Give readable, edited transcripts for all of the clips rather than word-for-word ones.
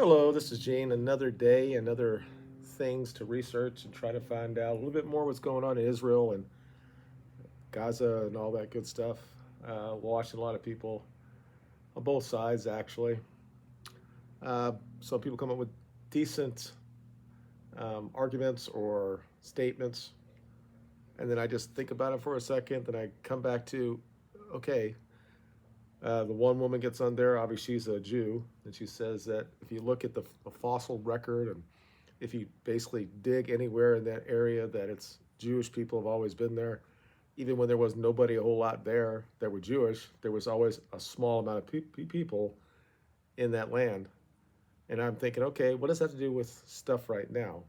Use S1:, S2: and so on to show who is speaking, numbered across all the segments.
S1: Hello, this is Gene. Another day, another things to research and try to find out a little bit more what's going on in Israel and Gaza and all that good stuff. Watching a lot of people on both sides, actually. Some people come up with decent arguments or statements, and then I just think about it for a second. Then I come back to, okay, the one woman gets on there. Obviously, she's a Jew, and she says that if you look at the fossil record and if you basically dig anywhere in that area, that it's Jewish people have always been there. Even when there was nobody a whole lot there that were Jewish, there was always a small amount of people in that land. And I'm thinking, okay, what does that have to do with stuff right now?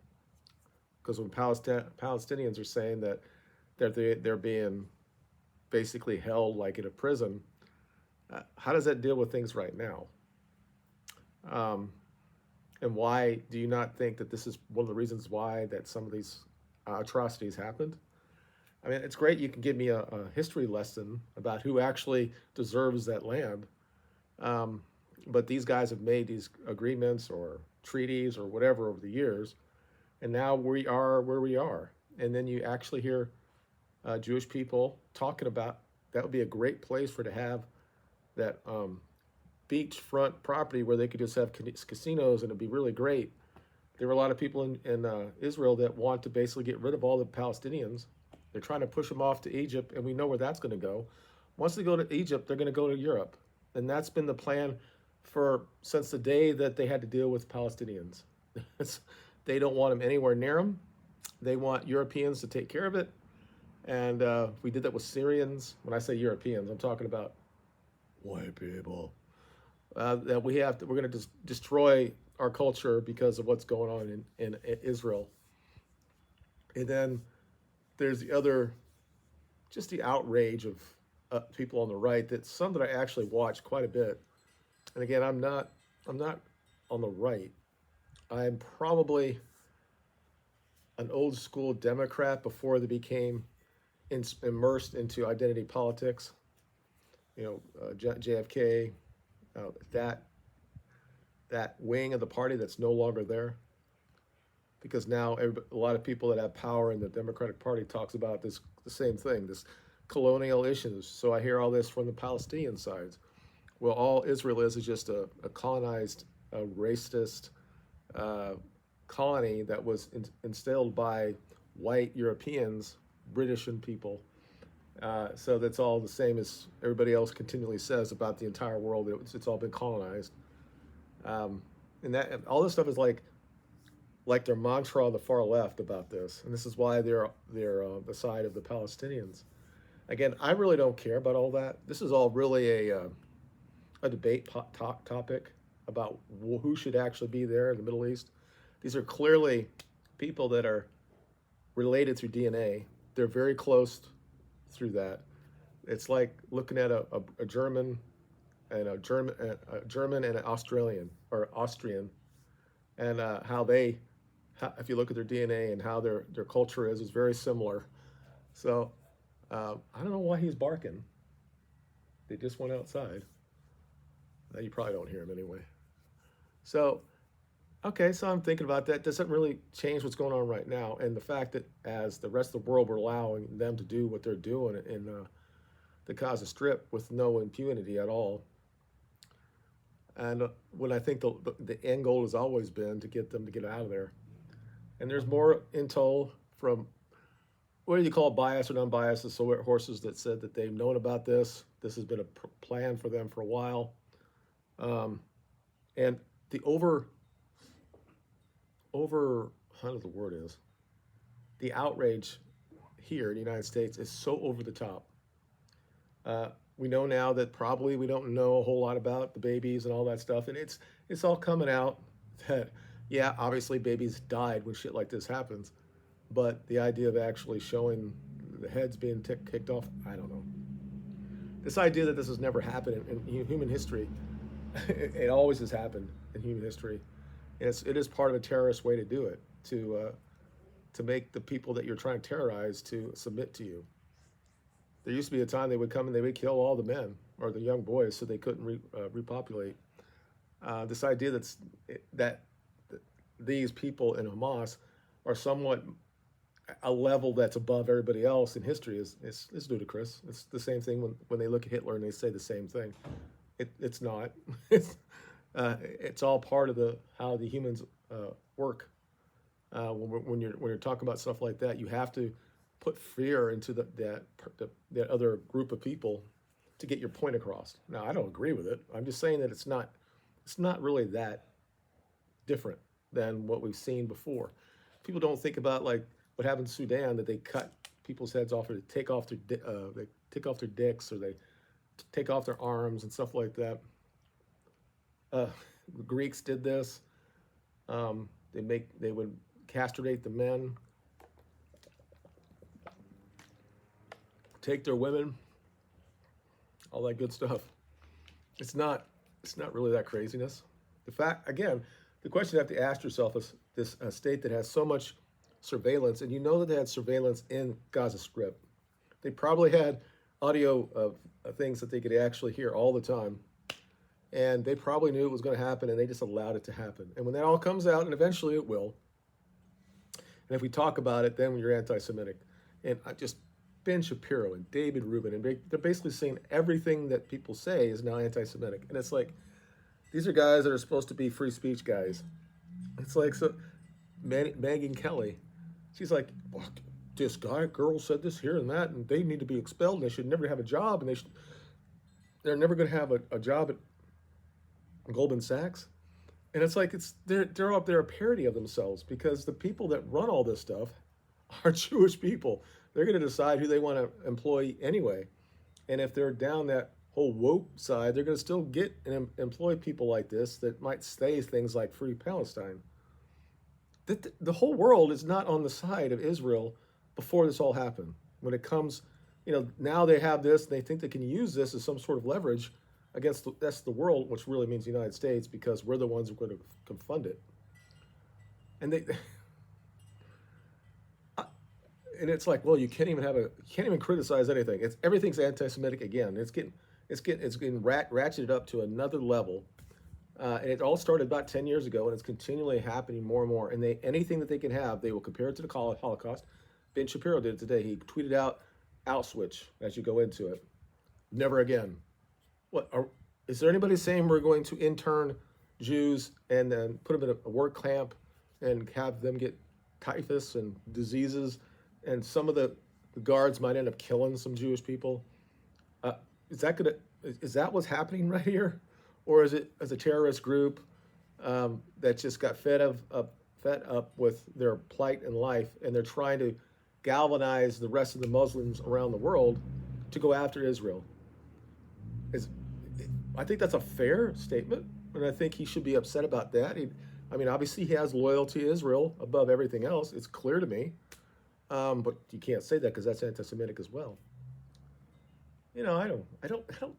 S1: Because when Palestinians are saying that they're being basically held like in a prison, how does that deal with things right now? Um, and why do you not think that this is one of the reasons why that some of these atrocities happened? I mean, it's great you can give me a history lesson about who actually deserves that land, um, but these guys have made these agreements or treaties or whatever over the years, and now we are where we are. And then you actually hear Jewish people talking about that would be a great place for to have that beachfront property where they could just have casinos and it'd be really great. There were a lot of people in Israel that want to basically get rid of all the Palestinians. They're trying to push them off to Egypt, and we know where that's going to go. Once they go to Egypt, they're going to go to Europe, and that's been the plan for since the day that they had to deal with Palestinians. They don't want them anywhere near them. They want Europeans to take care of it, and we did that with Syrians. When I say Europeans, I'm talking about white people. That we're going to destroy our culture because of what's going on in Israel. And then there's the other, just the outrage of people on the right. That's some that I actually watch quite a bit. And again, I'm not on the right. I'm probably an old school Democrat before they became immersed into identity politics. JFK, that that wing of the party that's no longer there, because now a lot of people that have power in the Democratic Party talks about this the same thing, this colonial issues. So I hear all this from the Palestinian sides. Well, all Israel is just a colonized, a racist uh, colony that was instilled by white Europeans, British and people. So that's all the same as everybody else continually says about the entire world. It's all been colonized, um, and that all this stuff is like their mantra on the far left about this, and this is why they're the side of the Palestinians. Again, I really don't care about all that. This is all really a debate topic about who should actually be there in the Middle East. These are clearly people that are related through DNA. They're very close through that. It's like looking at a German and a German and an Australian or Austrian, and if you look at their DNA and how their culture is very similar. So I don't know why he's barking. They just went outside. You probably don't hear him anyway. So okay, so I'm thinking about that. Doesn't really change what's going on right now, and the fact that as the rest of the world we're allowing them to do what they're doing in the Gaza Strip with no impunity at all. And when I think the end goal has always been to get them to get out of there. And there's more intel from what do you call it, bias or non-biased, the horses that said that they've known about this. This has been a plan for them for a while. Um, and the I don't know what the word is, the outrage here in the United States is so over the top. Uh, we know now that probably we don't know a whole lot about the babies and all that stuff, and it's all coming out that yeah, obviously babies died when shit like this happens, but the idea of actually showing the heads being kicked off, I don't know. This idea that this has never happened in human history, it always has happened in human history. And it is part of a terrorist way to do it, to make the people that you're trying to terrorize to submit to you. There used to be a time they would come and they would kill all the men or the young boys so they couldn't repopulate. This idea that these people in Hamas are somewhat a level that's above everybody else in history is ludicrous. It's the same thing when they look at Hitler and they say the same thing. It's not. It's all part of the how the humans work. When you're talking about stuff like that, you have to put fear into that other group of people to get your point across. Now, I don't agree with it. I'm just saying that it's not really that different than what we've seen before. People don't think about like what happened in Sudan, that they cut people's heads off, or they take off their dicks, or they take off their arms and stuff like that. The Greeks did this. They would castrate the men, take their women, all that good stuff. It's not really that craziness. The fact, again, the question you have to ask yourself is this state that has so much surveillance, and you know that they had surveillance in Gaza Strip. They probably had audio of things that they could actually hear all the time, and they probably knew it was going to happen, and they just allowed it to happen. And when that all comes out, and eventually it will, and if we talk about it, then you're anti-Semitic. And I just Ben Shapiro and David Rubin, and they're basically saying everything that people say is now anti-Semitic, and it's like these are guys that are supposed to be free speech guys. It's like so. Megan Kelly, she's like, well, this girl said this here and that, and they need to be expelled, and they should never have a job, and they're never going to have a job at Goldman Sachs. And it's like they're up there a parody of themselves, because the people that run all this stuff are Jewish people. They're going to decide who they want to employ anyway. And if they're down that whole woke side, they're going to still get and employ people like this that might say things like free Palestine. The whole world is not on the side of Israel before this all happened. When it comes, now they have this, and they think they can use this as some sort of leverage against the rest of the world, which really means the United States, because we're the ones who are going to fund it. And and it's like, well, you can't even criticize anything. Everything's anti-Semitic again. It's getting ratcheted up to another level. And it all started about 10 years ago, and it's continually happening more and more. And anything that they can have, they will compare it to the Holocaust. Ben Shapiro did it today. He tweeted out switch as you go into it. Never again. Is there anybody saying we're going to intern Jews and then put them in a work camp and have them get typhus and diseases, and some of the guards might end up killing some Jewish people? Is that what's happening right here? Or is it as a terrorist group that just got fed up with their plight in life, and they're trying to galvanize the rest of the Muslims around the world to go after Israel? I think that's a fair statement, and I think he should be upset about that. Obviously he has loyalty to Israel above everything else. It's clear to me, but you can't say that because that's anti-Semitic as well. I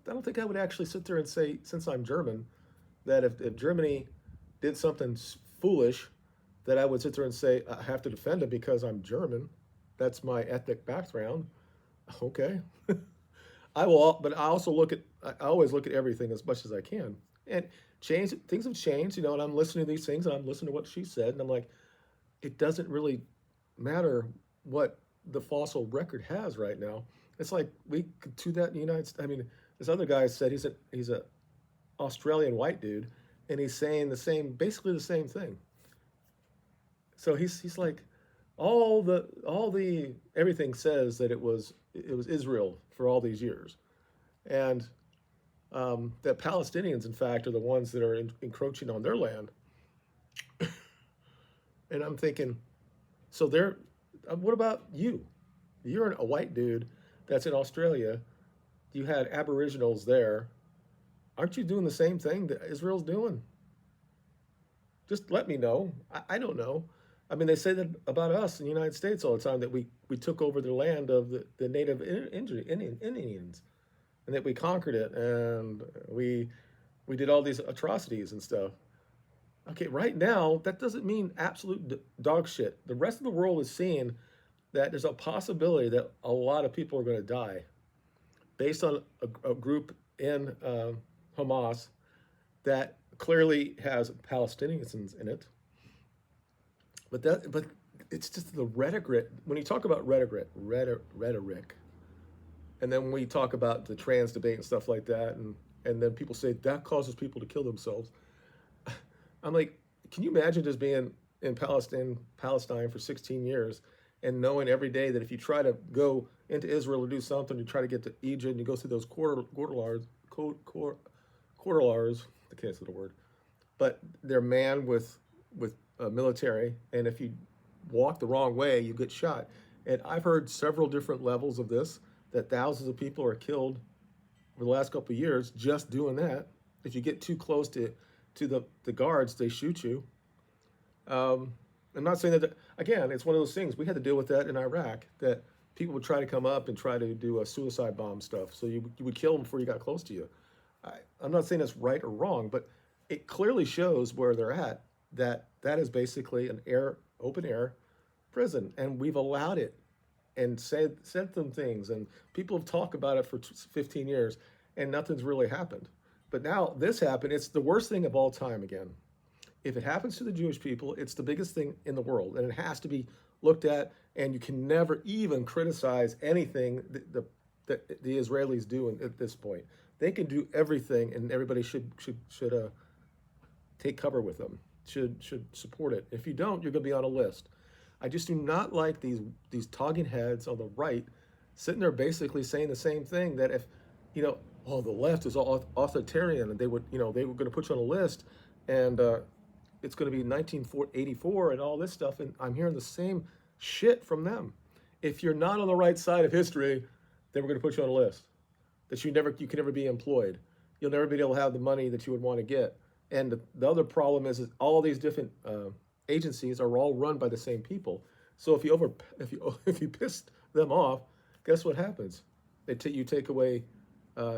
S1: don't think I would actually sit there and say, since I'm German, that if Germany did something foolish, that I would sit there and say I have to defend it because I'm German. That's my ethnic background. Okay, I will, but I always look at everything as much as I can. And things have changed, and I'm listening to these things, and I'm listening to what she said, and I'm like, it doesn't really matter what the fossil record has right now. It's like we could do that in the United States. This other guy said he's a Australian white dude, and he's saying basically the same thing. So he's like, everything says that it was Israel for all these years, and that Palestinians, in fact, are the ones that are encroaching on their land. And I'm thinking, so what about you? You're a white dude that's in Australia. You had Aboriginals there. Aren't you doing the same thing that Israel's doing? Just let me know. I don't know. They say that about us in the United States all the time, that we took over the land of the native Indians, and that we conquered it, and we did all these atrocities and stuff. Okay, right now, that doesn't mean absolute dog shit. The rest of the world is seeing that there's a possibility that a lot of people are going to die based on a group in Hamas that clearly has Palestinians in it, but it's just the rhetoric. When you talk about rhetoric, and then when we talk about the trans debate and stuff like that, and then people say that causes people to kill themselves. I'm like, can you imagine just being in Palestine for 16 years, and knowing every day that if you try to go into Israel or do something, you try to get to Egypt, and you go through those quarter I can't say the word, but they're manned with military, and if you walk the wrong way, you get shot. And I've heard several different levels of this, that thousands of people are killed over the last couple of years just doing that. If you get too close to the guards, they shoot you. Um, I'm not saying that, again, it's one of those things. We had to deal with that in Iraq, that people would try to come up and try to do a suicide bomb stuff. So you would kill them before you got close to you. I'm not saying that's right or wrong, but it clearly shows where they're at, that that is basically an open air prison. And we've allowed it and said them things. And people have talked about it for 15 years and nothing's really happened. But now this happened. It's the worst thing of all time again. If it happens to the Jewish people, it's the biggest thing in the world, and it has to be looked at. And you can never even criticize anything that the Israelis do at this point. They can do everything, and everybody should take cover with them. Should support it. If you don't, you're going to be on a list. I just do not like these talking heads on the right sitting there basically saying the same thing, that if oh, the left is all authoritarian, and they were going to put you on a list, and it's going to be 1984 and all this stuff, and I'm hearing the same shit from them. If you're not on the right side of history, then we're going to put you on a list that you can never be employed. You'll never be able to have the money that you would want to get. And the other problem is all these different agencies are all run by the same people. So if you piss them off, guess what happens? You take away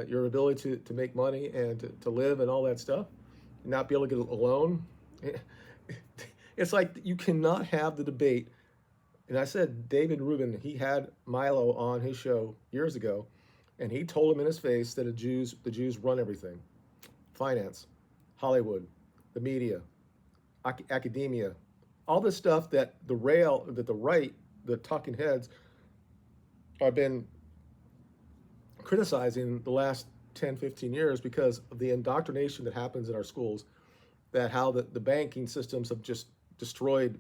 S1: your ability to make money and to live and all that stuff, not be able to get a loan. It's like you cannot have the debate. And I said, David Rubin, he had Milo on his show years ago, and he told him in his face that the Jews run everything: finance, Hollywood, the media, academia, all this stuff that the right, the talking heads, have been criticizing the last 10, 15 years because of the indoctrination that happens in our schools, that how the banking systems have just destroyed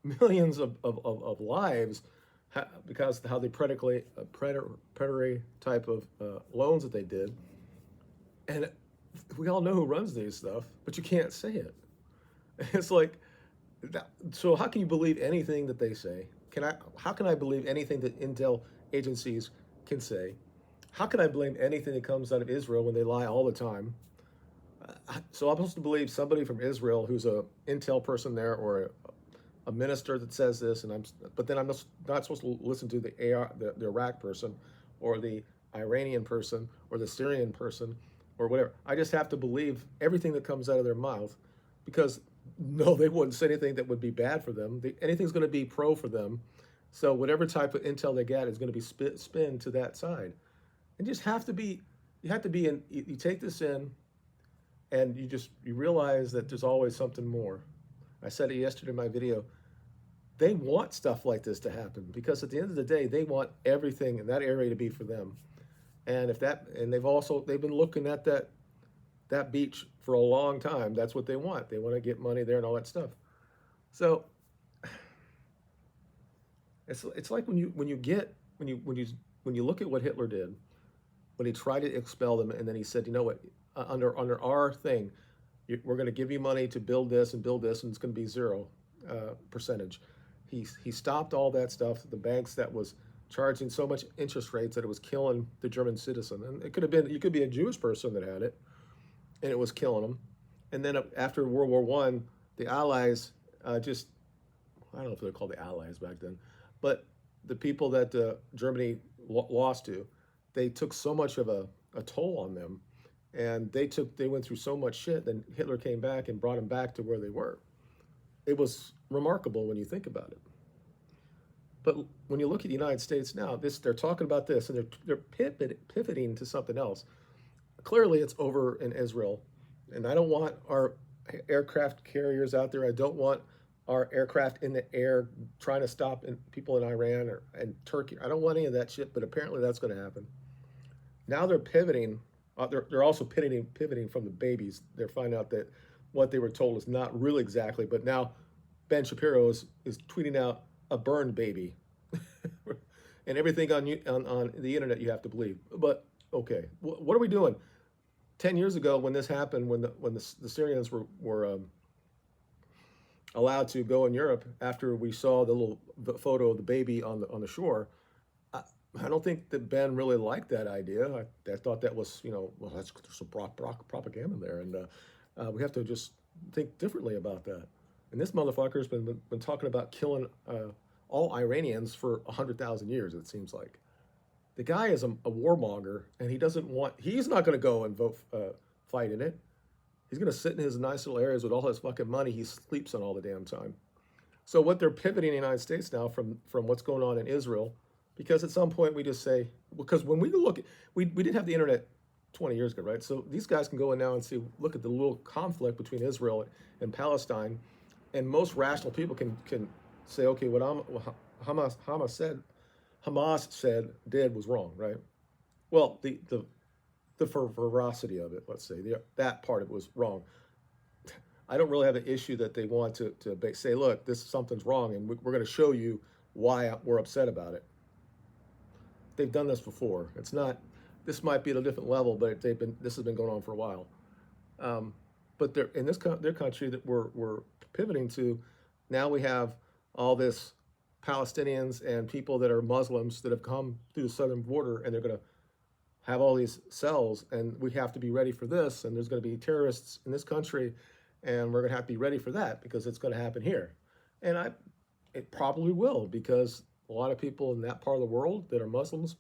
S1: millions of lives because of how they predatory type of loans that they did. And we all know who runs these stuff, but you can't say it. It's like, so how can you believe anything that they say? How can I believe anything that intel agencies can say? How can I blame anything that comes out of Israel when they lie all the time? So I'm supposed to believe somebody from Israel who's a intel person there, or a minister that says this, but then I'm not supposed to listen to the Iraq person, or the Iranian person, or the Syrian person, or whatever. I just have to believe everything that comes out of their mouth, because no, they wouldn't say anything that would be bad for them. Anything's going to be pro for them. So whatever type of intel they get is going to be spin to that side. And you have to be in. You take this in, and you realize that there's always something more. I said it yesterday in my video. They want stuff like this to happen, because at the end of the day, they want everything in that area to be for them. And they've been looking at that beach for a long time. That's what they want. They want to get money there and all that stuff. So it's like when you look at what Hitler did, when he tried to expel them, and then he said, you know what, under our thing, we're going to give you money to build this, and it's going to be 0%. He stopped all that stuff. The banks that was charging so much interest rates that it was killing the German citizen. And you could be a Jewish person that had it, and it was killing them. And then after World War One, the Allies I don't know if they're called the Allies back then, but the people that Germany lost to, they took so much of a toll on them, and they went through so much shit. Then Hitler came back and brought them back to where they were. It was remarkable when you think about it. But when you look at the United States now, they're talking about this, and they're pivoting to something else. Clearly, it's over in Israel, And I don't want our aircraft carriers out there. I don't want our aircraft in the air trying to stop people in Iran or and Turkey. I don't want any of that shit, but apparently that's going to happen. Now they're pivoting. They're also pivoting from the babies. They're finding out that what they were told is not really exactly. But now Ben Shapiro is tweeting out a burned baby, and everything on the internet you have to believe. But okay, what are we doing? 10 years ago, when this happened, when the Syrians were allowed to go in Europe after we saw the photo of the baby on the shore, I don't think that Ben really liked that idea. I thought that was, well, there's some propaganda there, and we have to just think differently about that. And this motherfucker's been talking about killing all Iranians for 100,000 years. It seems like the guy is a warmonger, and he's not going to go and fight in it. He's going to sit in his nice little areas with all his fucking money he sleeps on all the damn time. So what they're pivoting in the United States now from what's going on in Israel, because at some point we just say, because when we look at, we didn't have the internet 20 years ago, right? So these guys can go in now and see, look at the little conflict between Israel and Palestine, and most rational people can say, okay, what Hamas said did was wrong, right? Well, the ferocity of it, let's say, that part of it was wrong. I don't really have an issue that they want to say, look, something's wrong, and we're going to show you why we're upset about it. They've done this before. It's not. This might be at a different level, but this has been going on for a while. But they're in their country that we're pivoting to. Now we have all this Palestinians and people that are Muslims that have come through the southern border, and they're going to have all these cells, and we have to be ready for this. And there's going to be terrorists in this country, and we're going to have to be ready for that because it's going to happen here. And it probably will, because a lot of people in that part of the world that are Muslims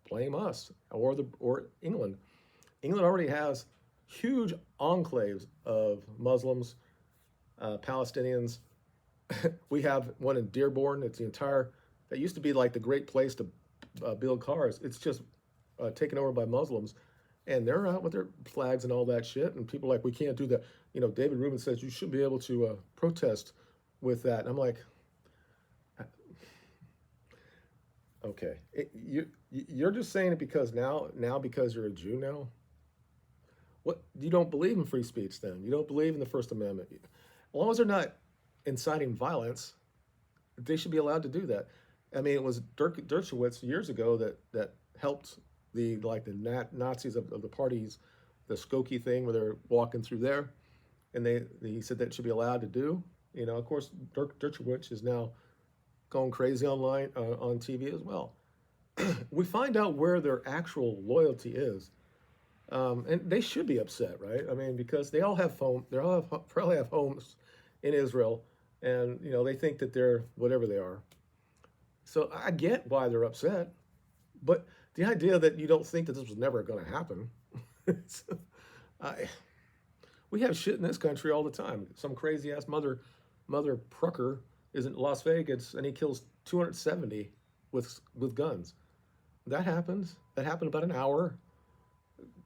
S1: blame us or England. England already has huge enclaves of Muslims, Palestinians. We have one in Dearborn. It's that used to be like the great place to build cars. It's just taken over by Muslims, and they're out with their flags and all that shit. And people are like, we can't do that. David Rubin says you should be able to protest with that. And I'm like, okay, you're just saying it because now because you're a Jew now. What, you don't believe in free speech then? You don't believe in the First Amendment? As long as they're not inciting violence, they should be allowed to do that. I mean, it was Dershowitz years ago that helped the Nazis of the parties, the Skokie thing where they're walking through there, and he said that should be allowed to do. Of course, Dershowitz is now going crazy online on TV as well. We find out where their actual loyalty is, and they should be upset, right? I mean, because they all have probably have homes in Israel, and they think that they're whatever they are. So I get why they're upset, but the idea that you don't think that this was never going to happen, we have shit in this country all the time. Some crazy ass mother Prucker is in Las Vegas and he kills 270 with guns. That happens. That happened about an hour.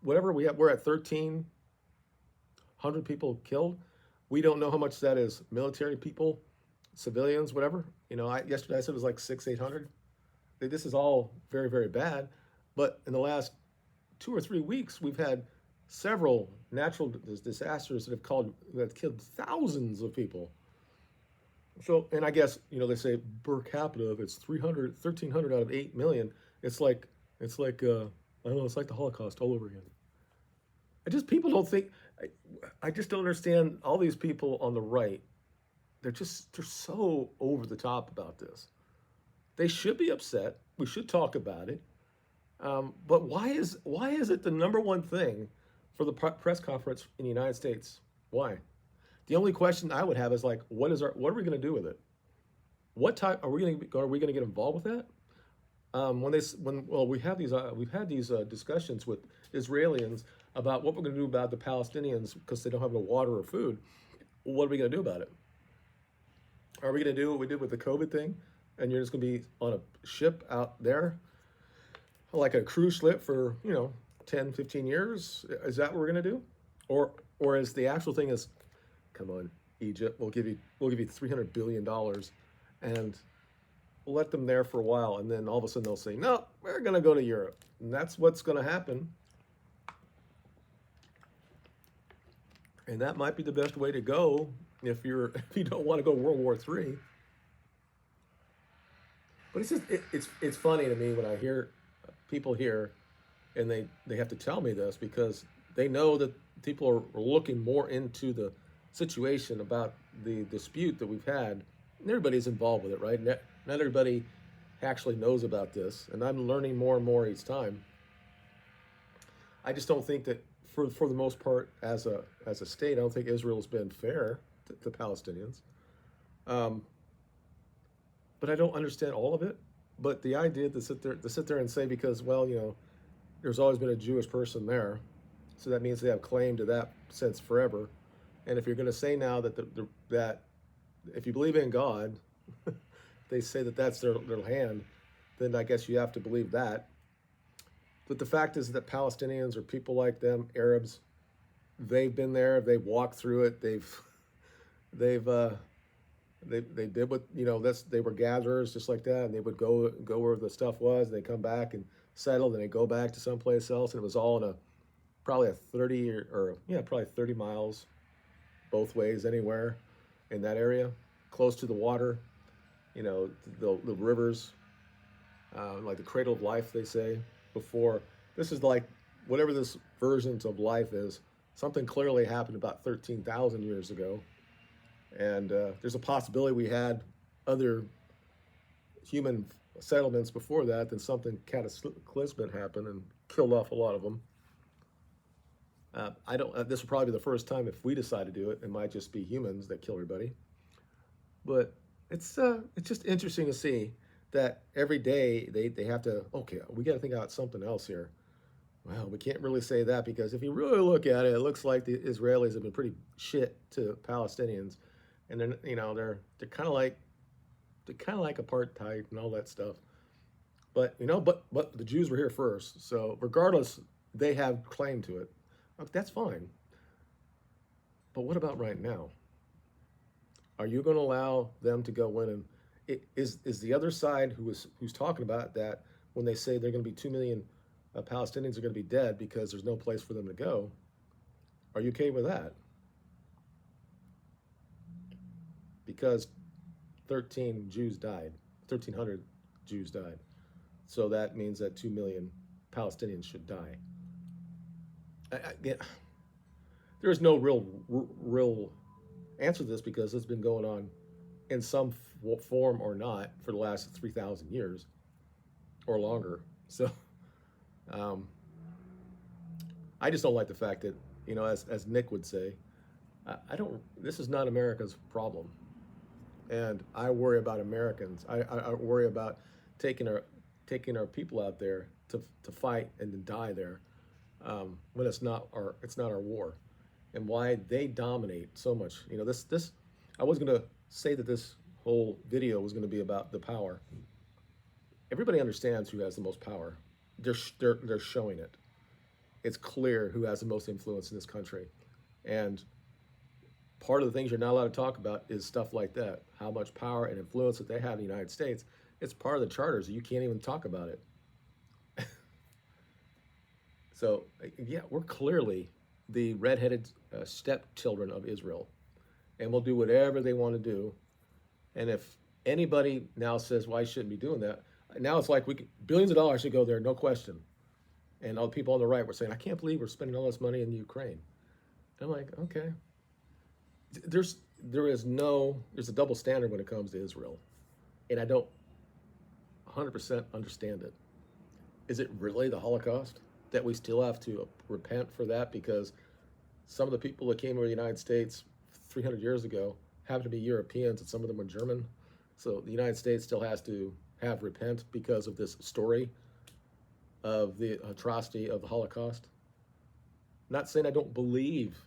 S1: Whatever we're at 1,300 people killed. We don't know how much that is military people, civilians, whatever. Yesterday I said it was like 800. This is all very, very bad. But in the last 2 or 3 weeks, we've had several natural disasters that have killed thousands of people. So, and I guess, they say per capita, if it's 1,300 out of 8 million, it's like, I don't know, it's like the Holocaust all over again. People don't think, I just don't understand all these people on the right. They're so over the top about this. They should be upset. We should talk about it. But why is it the number one thing for the press conference in the United States? Why? The only question I would have is like, what are we going to do with it? What type are we going to get involved with that? We've had these discussions with Israelis about what we're going to do about the Palestinians because they don't have no water or food. What are we going to do about it? Are we going to do what we did with the COVID thing, and you're just going to be on a ship out there, like a cruise ship for 10, 15 years? Is that what we're going to do? Or Or is the actual thing is, come on, Egypt, we'll give you $300 billion, and we'll let them there for a while, and then all of a sudden they'll say, no, we're going to go to Europe, and that's what's going to happen, and that might be the best way to go if if you don't want to go World War III. But it's just it's funny to me when I hear people here, and they have to tell me this because they know that people are looking more into the situation about the dispute that we've had. And everybody's involved with it, right? Not everybody actually knows about this, and I'm learning more and more each time. I just don't think that for the most part, as a state, I don't think Israel's been fair to Palestinians. Um, but I don't understand all of it. But the idea to sit there and say because there's always been a Jewish person there, so that means they have claim to that since forever. And if you're going to say now that if you believe in God, they say that that's their hand, then I guess you have to believe that. But the fact is that Palestinians or people like them, Arabs, they've been there, they've walked through it, they've they did what that's they were gatherers just like that, and they would go where the stuff was, and they come back and settle, and they go back to someplace else, and it was all in a probably a 30 or yeah probably 30 miles both ways anywhere in that area, close to the water, the rivers, like the cradle of life they say before. This is like whatever this versions of life is. Something clearly happened about 13,000 years ago, and there's a possibility we had other human settlements before that. Then something cataclysmic happened and killed off a lot of them. I don't. This will probably be the first time if we decide to do it. It might just be humans that kill everybody. But it's just interesting to see that every day they have to. Okay, we got to think about something else here. Well, we can't really say that because if you really look at it, it looks like the Israelis have been pretty shit to Palestinians, and they're kind of like apartheid and all that stuff. But the Jews were here first, so regardless, they have claim to it. Okay, that's fine. But what about right now? Are you going to allow them to go in and is the other side who's talking about that when they say they're going to be 2 million Palestinians are going to be dead because there's no place for them to go? Are you okay with that? Because 1,300 Jews died. So that means that 2 million Palestinians should die. Yeah, there is no real answer to this because it's been going on in some form or not for the last 3,000 years or longer. So I just don't like the fact that as Nick would say, I don't. This is not America's problem, and I worry about Americans. I worry about taking our people out there to fight and to die there, when it's not our war, and why they dominate so much. This I was going to say that this whole video was going to be about the power. Everybody understands who has the most power. They're showing it. It's clear who has the most influence in this country, and part of the things you're not allowed to talk about is stuff like that. How much power and influence that they have in the United States. It's part of the charters. You can't even talk about it. So, yeah, we're clearly the redheaded stepchildren of Israel, and we'll do whatever they want to do. And if anybody now says, "Well, I shouldn't be doing that," now it's like billions of dollars should go there, no question. And all the people on the right were saying, "I can't believe we're spending all this money in Ukraine." And I'm like, okay, there's a double standard when it comes to Israel, and I don't 100% understand it. Is it really the Holocaust that we still have to repent for that because some of the people that came to the United States 300 years ago happen to be Europeans and some of them were German? So the United States still has to repent because of this story of the atrocity of the Holocaust. I'm not saying I don't believe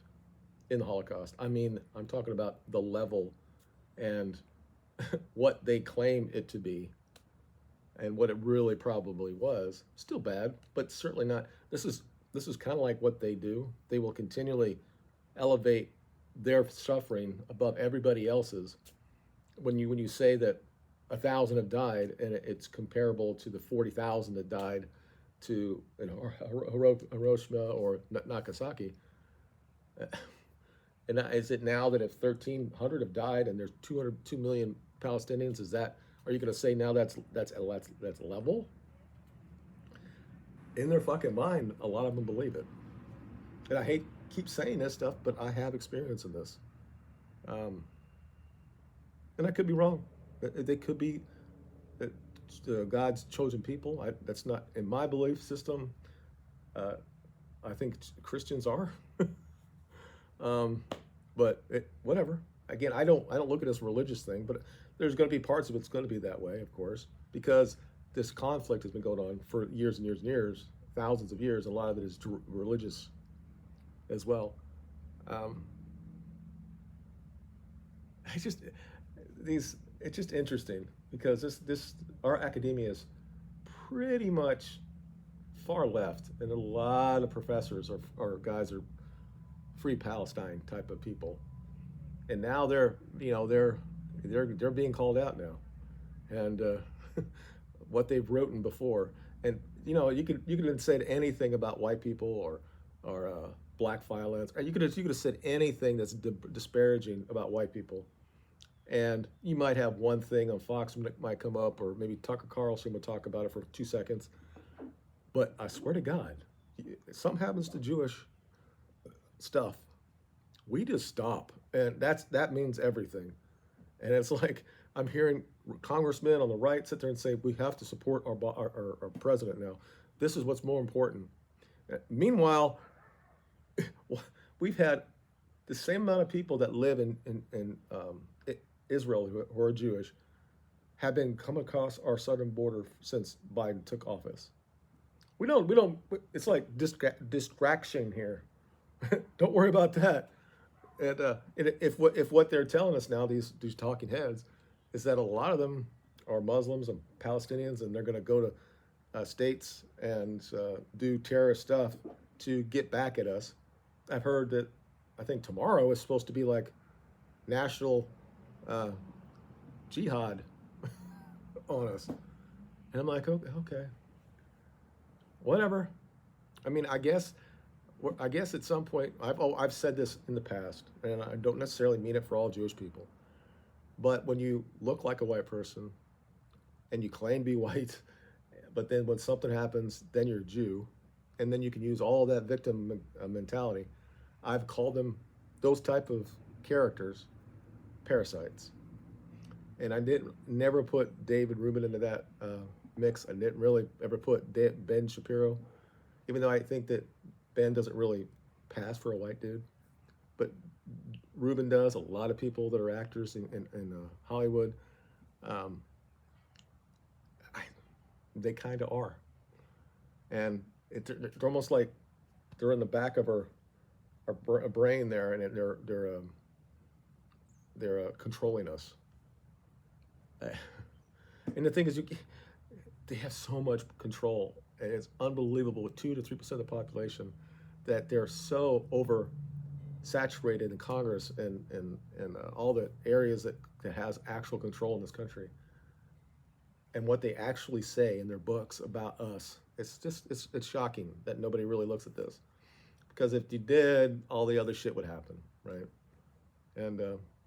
S1: in the Holocaust. I mean, I'm talking about the level and what they claim it to be and what it really probably was. Still bad, but certainly not. This is kind of like what they do. They will continually elevate their suffering above everybody else's when you say that 1,000 have died and it's comparable to the 40,000 that died to Hiroshima or Nagasaki. And is it now that if 1,300 have died and there's 2 million Palestinians, is that, are you going to say now that's level? In their fucking mind, a lot of them believe it. And I hate keep saying this stuff, but I have experience in this. And I could be wrong. They could be God's chosen people. That's not in my belief system. I think Christians are. But whatever. Again, I don't look at it as a religious thing, but there's going to be parts of it's going to be that way, of course, because this conflict has been going on for years and years and years, thousands of years. A lot of it is religious as well. It's just interesting because this our academia is pretty much far left, and a lot of professors or guys are free Palestine type of people, and now they're being called out now, and what they've written before, and you could say anything about white people or black violence, or you could have said anything that's disparaging about white people, and you might have one thing on Fox might come up, or maybe Tucker Carlson would talk about it for 2 seconds, but I swear to God, if something happens to Jewish stuff, we just stop, and that means everything. And it's like I'm hearing congressmen on the right sit there and say we have to support our president now. This is what's more important. Meanwhile, we've had the same amount of people that live in Israel who are Jewish have been come across our southern border since Biden took office. We don't. It's like distraction here. Don't worry about that. And if what they're telling us now, these talking heads, is that a lot of them are Muslims and Palestinians, and they're going to go to states and do terrorist stuff to get back at us. I've heard that I think tomorrow is supposed to be like national jihad on us, and I'm like, okay, whatever. I mean, I guess at some point, I've said this in the past, and I don't necessarily mean it for all Jewish people, but when you look like a white person and you claim to be white, but then when something happens, then you're a Jew, and then you can use all that victim mentality. I've called them, those type of characters, parasites. And I never put David Rubin into that mix. I didn't really ever put Ben Shapiro, even though I think that Ben doesn't really pass for a white dude, but Rubin does. A lot of people that are actors in Hollywood, they kind of are, and they're almost like they're in the back of our brain there, and they're controlling us. And the thing is, they have so much control, and it's unbelievable with 2 to 3% of the population that they're so oversaturated in Congress and all the areas that has actual control in this country. And what they actually say in their books about us, it's shocking that nobody really looks at this. Because if you did, all the other shit would happen, right? And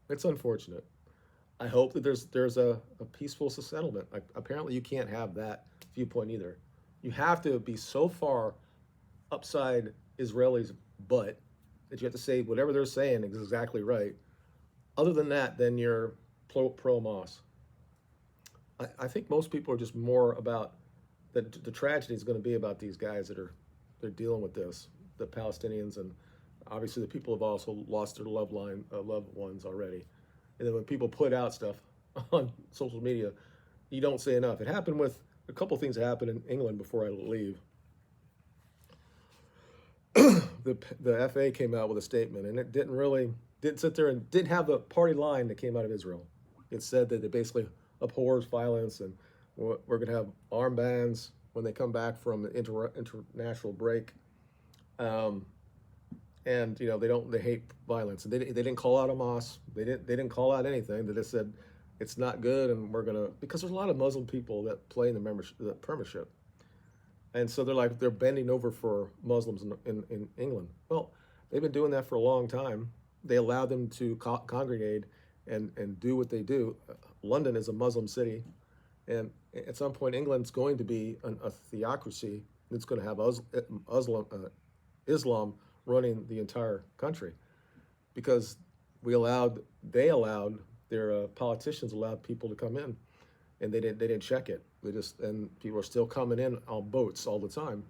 S1: it's unfortunate. I hope that there's a peaceful settlement. Apparently, you can't have that viewpoint either. You have to be so far upside Israelis' butt that you have to say whatever they're saying is exactly right. Other than that, then you're pro-Hamas. I think most people are just more about the tragedy is going to be about these guys they're dealing with this, the Palestinians, and obviously the people have also lost their loved ones already. And then when people put out stuff on social media, you don't say enough. It happened with a couple things that happened in England before I leave. The FA came out with a statement, and it didn't sit there and didn't have the party line that came out of Israel. It said that it basically abhors violence, and we're going to have armbands when they come back from the international break. and they hate violence, and they didn't call out Hamas. They didn't call out anything. They just said it's not good, and we're gonna, because there's a lot of Muslim people that play in the membership, the premiership, and so they're bending over for Muslims in England. Well, they've been doing that for a long time. They allow them to congregate and do what they do. London is a Muslim city, and at some point, England's going to be a theocracy. It's going to have Islam running the entire country, because they allowed their politicians allowed people to come in, and they didn't check it. And people are still coming in on boats all the time.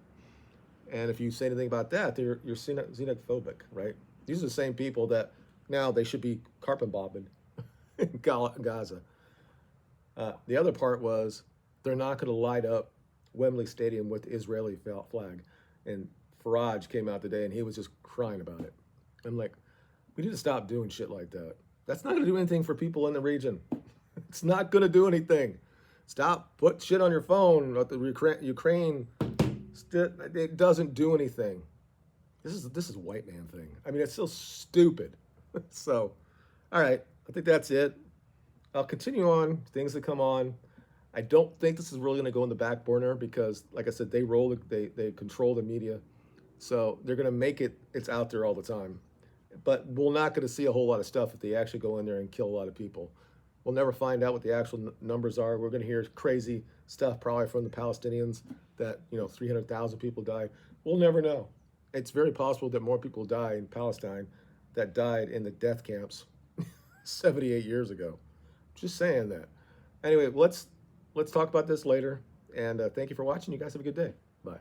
S1: And if you say anything about that, you're xenophobic, right? These are the same people that now they should be carpet bombing in Gaza. The other part was they're not going to light up Wembley Stadium with the Israeli flag. And Farage came out today and he was just crying about it. I'm like, we need to stop doing shit like that. That's not going to do anything for people in the region. It's not going to do anything. Stop, put shit on your phone about the Ukraine. It doesn't do anything. This is a white man thing. I mean, it's so stupid. So, all right, I think that's it. I'll continue on things that come on. I don't think this is really going to go in the back burner because, like I said, they control the media, so they're going to make it's out there all the time. But we're not going to see a whole lot of stuff if they actually go in there and kill a lot of people. We'll never find out what the actual numbers are. We're going to hear crazy stuff probably from the Palestinians that 300,000 people died. We'll never know. It's very possible that more people die in Palestine that died in the death camps 78 years ago. Just saying that. Anyway, let's talk about this later. And thank you for watching. You guys have a good day. Bye.